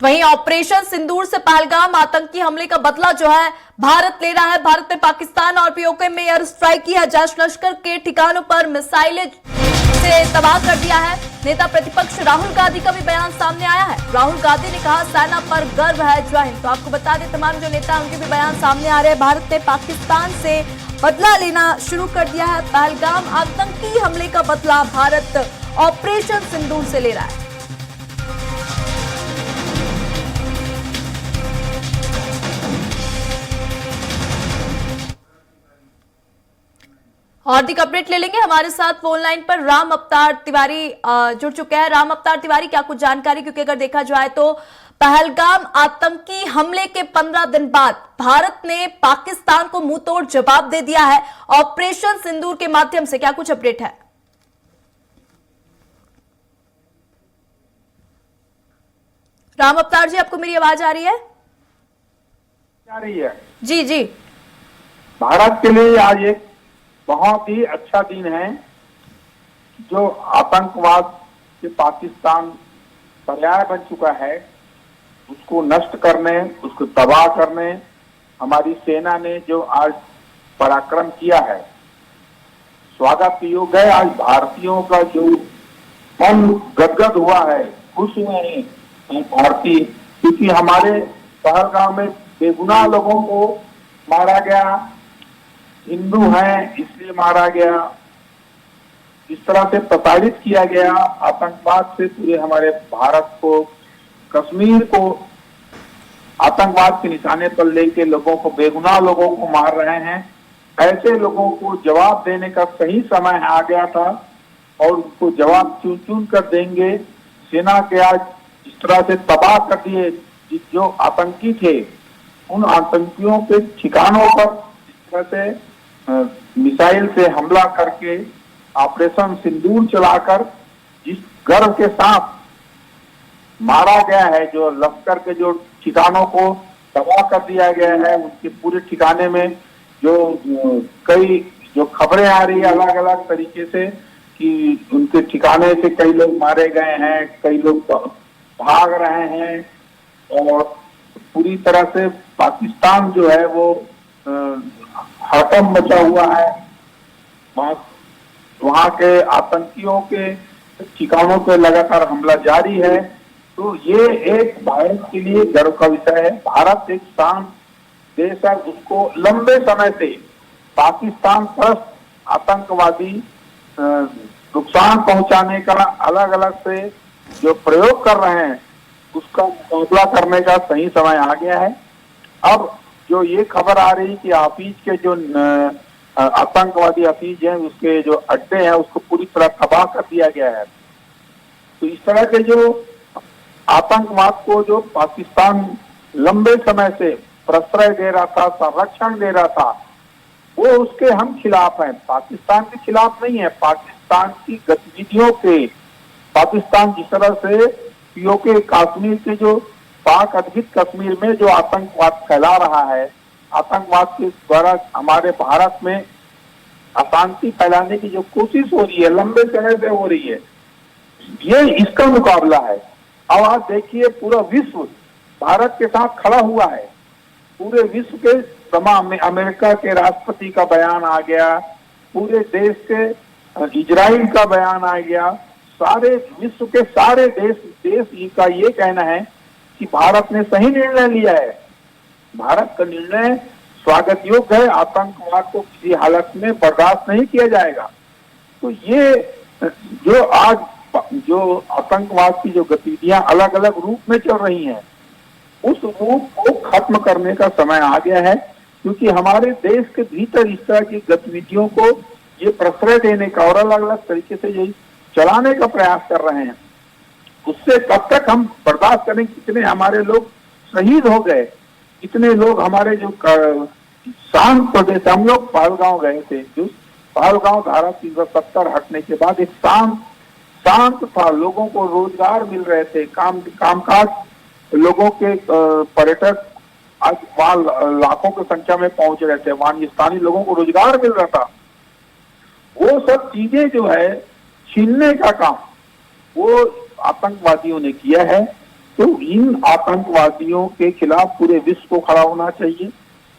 वहीं ऑपरेशन सिंदूर से पहलगाम आतंकी हमले का बदला जो है भारत ले रहा है। भारत ने पाकिस्तान और पीओके में एयर स्ट्राइक की है। जैश लश्कर के ठिकानों पर मिसाइलें से तबाह कर दिया है। नेता प्रतिपक्ष राहुल गांधी का भी बयान सामने आया है। राहुल गांधी ने कहा सेना पर गर्व है, जय हिंद। तो आपको बता दें तमाम जो नेता उनके भी बयान सामने आ रहे हैं। भारत ने पाकिस्तान से बदला लेना शुरू कर दिया है। पहलगाम आतंकी हमले का बदला भारत ऑपरेशन सिंदूर से ले रहा है। और अधिक अपडेट ले लेंगे। हमारे साथ फोन लाइन पर राम अवतार तिवारी जुड़ चुके हैं। राम अवतार तिवारी, क्या कुछ जानकारी, क्योंकि अगर देखा जाए तो पहलगाम आतंकी हमले के 15 दिन बाद भारत ने पाकिस्तान को मुंहतोड़ जवाब दे दिया है ऑपरेशन सिंदूर के माध्यम से। क्या कुछ अपडेट है? राम अवतार जी, आपको मेरी आवाज आ रही है? आ रही है जी जी। भारत के लिए आज एक बहुत ही अच्छा दिन है। जो आतंकवाद के पाकिस्तान पर्याय बन चुका है, उसको नष्ट करने, उसको तबाह करने हमारी सेना ने जो आज पराक्रम किया है, स्वागत योग्य है। आज भारतीयों का जो मन गदगद हुआ है, खुश हुए हैं भारतीय, क्योंकि हमारे पहलगाम में बेगुनाह लोगों को मारा गया। हिंदू हैं इसलिए मारा गया, इस तरह से प्रताड़ित किया गया आतंकवाद से पूरे हमारे भारत को, कश्मीर को आतंकवाद के निशाने पर लेके लोगों को, बेगुनाह लोगों को मार रहे हैं। ऐसे लोगों को जवाब देने का सही समय आ गया था और उनको जवाब चुन चुन कर देंगे। सेना के आज इस तरह से तबाह कर दिए, जो आतंकी थे उन आतंकियों के ठिकानों पर इस तरह से मिसाइल से हमला करके ऑपरेशन सिंदूर चलाकर जिस गर्व के साथ मारा गया है, जो लश्कर के जो ठिकानों को तबाह कर दिया गया है, उनके पूरे ठिकाने में जो कई जो खबरें आ रही है अलग अलग तरीके से कि उनके ठिकाने से कई लोग मारे गए हैं, कई लोग भाग रहे हैं और पूरी तरह से पाकिस्तान जो है वो हड़कंप मचा हुआ है। वहां के आतंकियों के ठिकानों पे लगातार हमला जारी है। तो ये एक भारत के लिए गर्व का विषय है। भारत एक शांत देश है, उसको लंबे समय से पाकिस्तान पर आतंकवादी नुकसान पहुंचाने का अलग अलग से जो प्रयोग कर रहे हैं, उसका मुकाबला करने का सही समय आ गया है। अब जो ये खबर आ रही कि हाफिज के जो आतंकवादी हाफिज हैं, उसके जो अड्डे हैं, उसको पूरी तरह तबाह कर दिया गया है। तो इस तरह के जो आतंकवाद को जो पाकिस्तान लंबे समय से प्रश्रय दे रहा था, संरक्षण दे रहा था, वो उसके हम खिलाफ हैं। पाकिस्तान के खिलाफ नहीं है, पाकिस्तान की गतिविधियों के, पाकिस्तान जिस तरह से पीओके कश्मीर के जो पाक अधिकृत कश्मीर में जो आतंकवाद फैला रहा है, आतंकवाद के द्वारा हमारे भारत में अशांति फैलाने की जो कोशिश हो रही है, लंबे समय से हो रही है, ये इसका मुकाबला है। अब आप देखिए पूरा विश्व भारत के साथ खड़ा हुआ है। पूरे विश्व के तमाम में अमेरिका के राष्ट्रपति का बयान आ गया, पूरे देश के इजराइल का बयान आ गया, सारे विश्व के सारे देश का ये कहना है कि भारत ने सही निर्णय लिया है। भारत का निर्णय स्वागत योग्य है। आतंकवाद को किसी हालत में बर्दाश्त नहीं किया जाएगा। तो ये जो आज जो आतंकवाद की जो गतिविधियां अलग अलग रूप में चल रही हैं, उस रूप को खत्म करने का समय आ गया है, क्योंकि हमारे देश के भीतर इस तरह की गतिविधियों को ये प्रश्रय देने का और अलग अलग तरीके से ये चलाने का प्रयास कर रहे हैं। उससे कब तक हम बर्दाश्त करें? कितने हमारे लोग शहीद हो गए, कितने लोग हमारे जो शांत प्रदेश, हम लोग पहलगांव गए थे, जो पहलगांव धारा 370 हटने के बाद एक शांत था, लोगों को रोजगार मिल रहे थे, कामकाज लोगों के पर्यटक आज वहां लाखों की संख्या में पहुंच रहे थे, वहां स्थानीय लोगों को रोजगार मिल रहा था। वो सब चीजें जो है छीनने का काम वो आतंकवादियों ने किया है। तो इन आतंकवादियों के खिलाफ पूरे विश्व को खड़ा होना चाहिए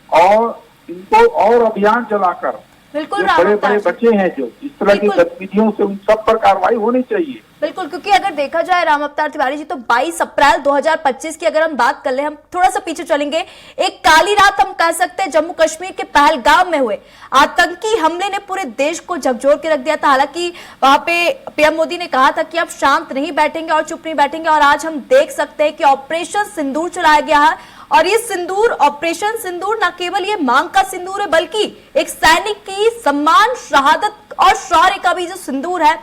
और इनको और अभियान चलाकर बिल्कुल जो राम बड़े अवतार बड़े जी। बच्चे हैं जो इस तरह की बिल्कुल। गतिविधियों से उन सब पर कार्रवाई होनी चाहिए। बिल्कुल, क्योंकि अगर देखा जाए राम अवतार तिवारी जी तो 22 अप्रैल 2025 की अगर हम बात कर ले, हम थोड़ा सा पीछे चलेंगे, एक काली रात हम कह सकते हैं जम्मू कश्मीर के पहलगाम में हुए आतंकी हमले ने पूरे देश को झकझोर के रख दिया था। हालांकि वहां पे पीएम मोदी ने कहा था कि आप शांत नहीं बैठेंगे और चुप नहीं बैठेंगे, और आज हम देख सकते हैं कि ऑपरेशन सिंदूर चलाया गया है। और ये सिंदूर, ऑपरेशन सिंदूर, न केवल ये मांग का सिंदूर है बल्कि एक सैनिक की सम्मान, शहादत और शौर्य का भी जो सिंदूर है,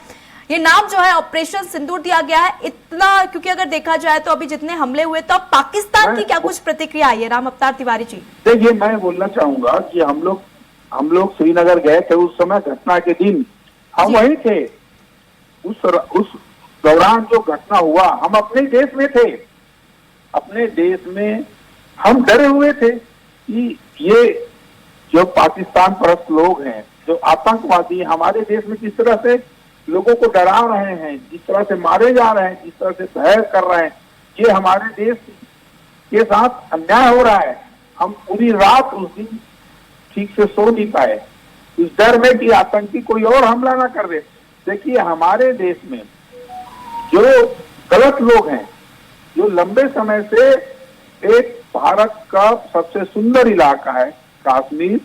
ये नाम जो है ऑपरेशन सिंदूर दिया गया है। इतना क्योंकि अगर देखा जाए तो अभी जितने हमले हुए, तो अब पाकिस्तान की क्या कुछ प्रतिक्रिया आई है राम अवतार तिवारी जी? देखिए, मैं बोलना चाहूंगा कि हम लोग श्रीनगर गए थे, उस समय घटना के दिन हम वहीं थे। उस दौरान जो घटना हुआ, हम अपने देश में थे, अपने देश में हम डरे हुए थे कि ये जो पाकिस्तान परस्त लोग हैं, जो आतंकवादी हमारे देश में किस तरह से लोगों को डरा रहे हैं, जिस तरह से मारे जा रहे हैं, जिस तरह से भय कर रहे हैं, ये हमारे देश के साथ अन्याय हो रहा है। हम पूरी रात उस दिन ठीक से सो नहीं पाए, इस डर में कि आतंकी कोई और हमला ना कर दे। देखिए, हमारे देश में जो गलत लोग हैं, जो लंबे समय से एक भारत का सबसे सुंदर इलाका है कश्मीर,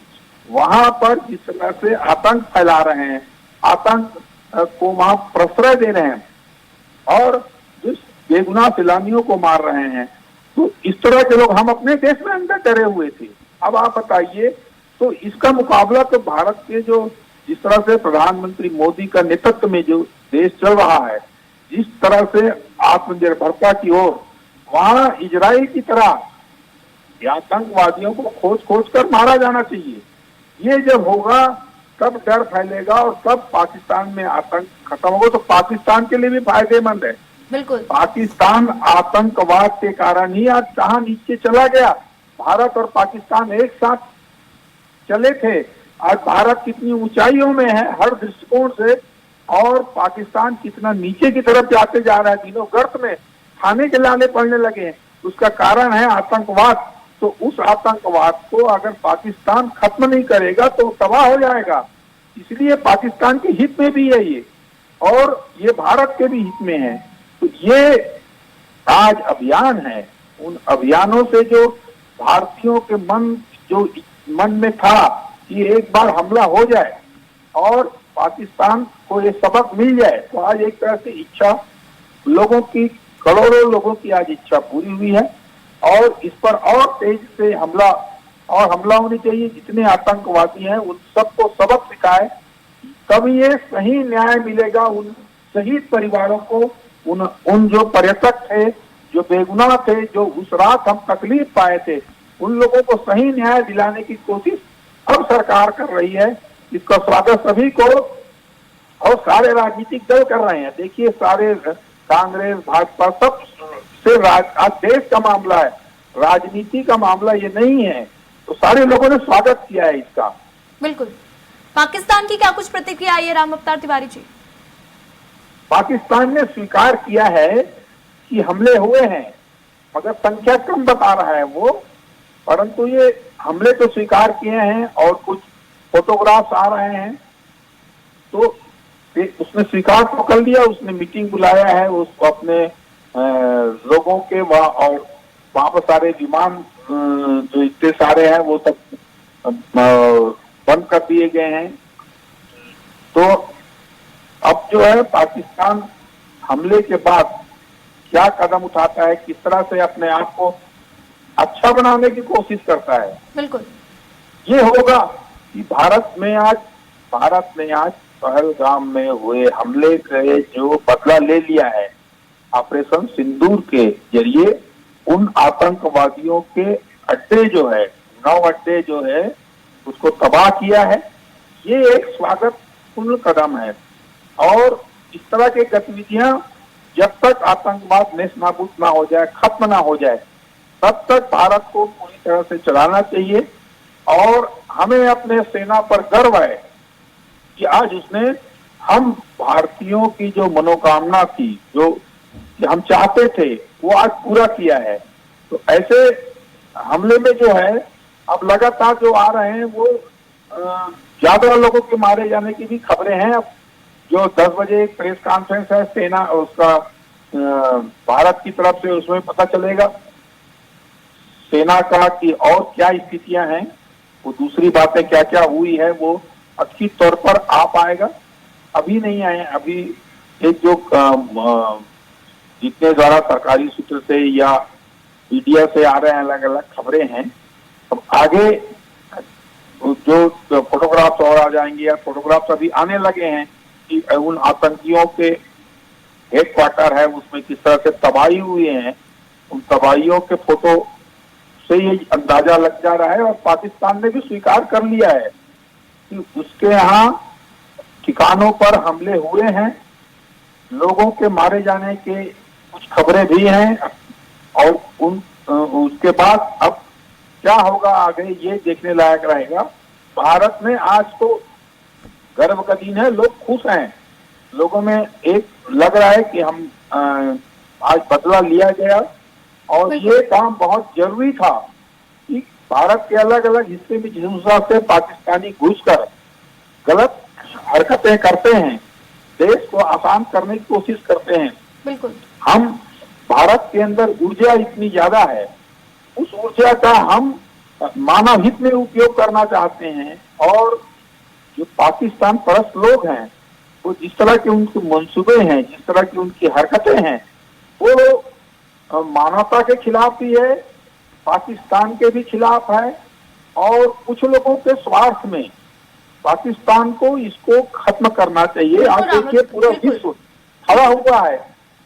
वहां पर जिस तरह से आतंक फैला रहे हैं, आतंक को वहां प्रश्रय दे रहे हैं और जिस बेगुनाह सैलानियों को मार रहे हैं, तो इस तरह के लोग हम अपने देश में अंदर डरे हुए थे। अब आप बताइए, तो इसका मुकाबला तो भारत के जो जिस तरह से प्रधानमंत्री मोदी का नेतृत्व में जो देश चल रहा है, जिस तरह से आत्मनिर्भरता की ओर, वहां इजराइल की तरह आतंकवादियों को खोज कर मारा जाना चाहिए। ये जब होगा तब डर फैलेगा और तब पाकिस्तान में आतंक खत्म होगा, तो पाकिस्तान के लिए भी फायदेमंद है। बिल्कुल। पाकिस्तान आतंकवाद के कारण ही आज कहां नीचे चला गया। भारत और पाकिस्तान एक साथ चले थे, आज भारत कितनी ऊंचाइयों में है हर दृष्टिकोण से, और पाकिस्तान कितना नीचे की तरफ जाते जा रहा है, दिनों गर्त में खाने के लाले पड़ने लगे हैं। उसका कारण है आतंकवाद। तो उस आतंकवाद को अगर पाकिस्तान खत्म नहीं करेगा तो तबाह हो जाएगा। इसलिए पाकिस्तान के हित में भी है ये, और ये भारत के भी हित में है। तो ये आज अभियान है, उन अभियानों से जो भारतीयों के मन में था कि एक बार हमला हो जाए और पाकिस्तान को ये सबक मिल जाए, तो आज एक तरह से इच्छा लोगों की, करोड़ों लोगों की आज इच्छा पूरी हुई है। और इस पर और तेज से हमला होनी चाहिए। जितने आतंकवादी हैं उन सबको सबक सिखाए, तब ये सही न्याय मिलेगा उन शहीद परिवारों को, उन जो पर्यटक थे, जो बेगुनाह थे, जो उस रात हम तकलीफ पाए थे, उन लोगों को सही न्याय दिलाने की कोशिश अब सरकार कर रही है। इसका स्वागत सभी को और सारे राजनीतिक दल कर रहे हैं। देखिए, सारे कांग्रेस, भाजपा, सब से आज देश का मामला है, राजनीति का मामला ये नहीं है, तो सारे लोगों ने स्वागत किया है इसका। बिल्कुल। पाकिस्तान की क्या कुछ प्रतिक्रिया आई है राम अवतार तिवारी जी? पाकिस्तान ने स्वीकार किया है कि हमले हुए हैं, मगर संख्या कम बता रहा है वो, परंतु ये हमले तो स्वीकार किए हैं और कुछ फोटोग्राफ्स आ रहे हैं। तो उसने स्वीकार तो कर लिया, उसने मीटिंग बुलाया है, उसको अपने लोगों के और वहां पर सारे विमान जो इतने सारे हैं वो सब बंद कर दिए गए हैं। तो अब जो है पाकिस्तान हमले के बाद क्या कदम उठाता है, किस तरह से अपने आप को अच्छा बनाने की कोशिश करता है। बिल्कुल। ये होगा कि भारत ने आज पहलगाम में हुए हमले के जो बदला ले लिया है, ऑपरेशन सिंदूर के जरिए उन आतंकवादियों के अड्डे जो है, 9 अड्डे जो है, उसको तबाह किया है। ये एक स्वागतपूर्ण कदम है। और इस तरह की गतिविधियां जब तक आतंकवाद नेस्तनाबूद ना हो जाए, खत्म ना हो जाए, तब तक भारत को पूरी तरह से चलाना चाहिए। और हमें अपने सेना पर गर्व है कि आज उसने हम भारतीयों की जो मनोकामना थी, जो कि हम चाहते थे वो आज पूरा किया है। तो ऐसे हमले में जो है अब लगातार जो आ रहे हैं वो ज्यादा लोगों के मारे जाने की भी खबरें हैं। अब जो 10 बजे एक प्रेस कॉन्फ्रेंस है सेना उसका भारत की तरफ से, उसमें पता चलेगा सेना का कि और क्या स्थितियां हैं, वो दूसरी बातें क्या क्या हुई है वो अच्छी तौर पर आ पाएगा। अभी नहीं आए। अभी एक जो जितने द्वारा सरकारी सूत्र से या मीडिया से आ रहे हैं अलग अलग खबरें हैं, अब आगे जो फोटोग्राफ्स और आ जाएंगे या फोटोग्राफ्स अभी आने लगे हैं कि उन आतंकियों के हेडक्वार्टर है उसमें किस तरह से तबाही हुई है, उन तबाहियों के फोटो से ये अंदाजा लग जा रहा है। और पाकिस्तान ने भी स्वीकार कर लिया है कि उसके यहाँ ठिकानों पर हमले हुए हैं, लोगों के मारे जाने के कुछ खबरें भी हैं। और उसके बाद अब क्या होगा आगे ये देखने लायक रहेगा। भारत में आज तो गर्व का दिन है, लोग खुश हैं, लोगों में एक लग रहा है कि हम आज बदला लिया गया और ये काम बहुत जरूरी था कि भारत के अलग अलग हिस्से में जिस हिसाब से पाकिस्तानी घुसकर गलत हरकतें करते हैं, देश को आसान करने की कोशिश करते हैं। बिल्कुल हम भारत के अंदर ऊर्जा इतनी ज्यादा है, उस ऊर्जा का हम मानव हित में उपयोग करना चाहते हैं। और जो पाकिस्तान परस्त लोग हैं वो जिस तरह के उनके मंसूबे हैं, जिस तरह की उनकी हरकतें हैं, वो मानवता के खिलाफ भी है, पाकिस्तान के भी खिलाफ है। और कुछ लोगों के स्वार्थ में पाकिस्तान को इसको खत्म करना चाहिए। आज देखिए पूरा विश्व खड़ा हुआ है,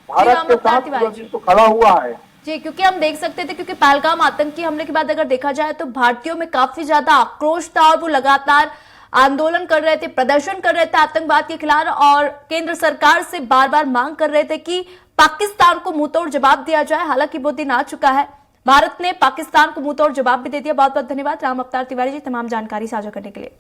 भारत के साथ पूरा विश्व खड़ा हुआ है जी, क्योंकि हम देख सकते थे क्योंकि पहलगाम आतंकी हमले के बाद अगर देखा जाए तो भारतीयों में काफी ज्यादा आक्रोश था और वो लगातार आंदोलन कर रहे थे, प्रदर्शन कर रहे थे आतंकवाद के खिलाफ और केंद्र सरकार से बार बार मांग कर रहे थे कि पाकिस्तान को मुंहतोड़ जवाब दिया जाए। हालांकि वो दिन आ चुका है, भारत ने पाकिस्तान को मुंहतोड़ जवाब भी दे दिया। बहुत बहुत धन्यवाद राम अवतार तिवारी जी तमाम जानकारी साझा करने के लिए।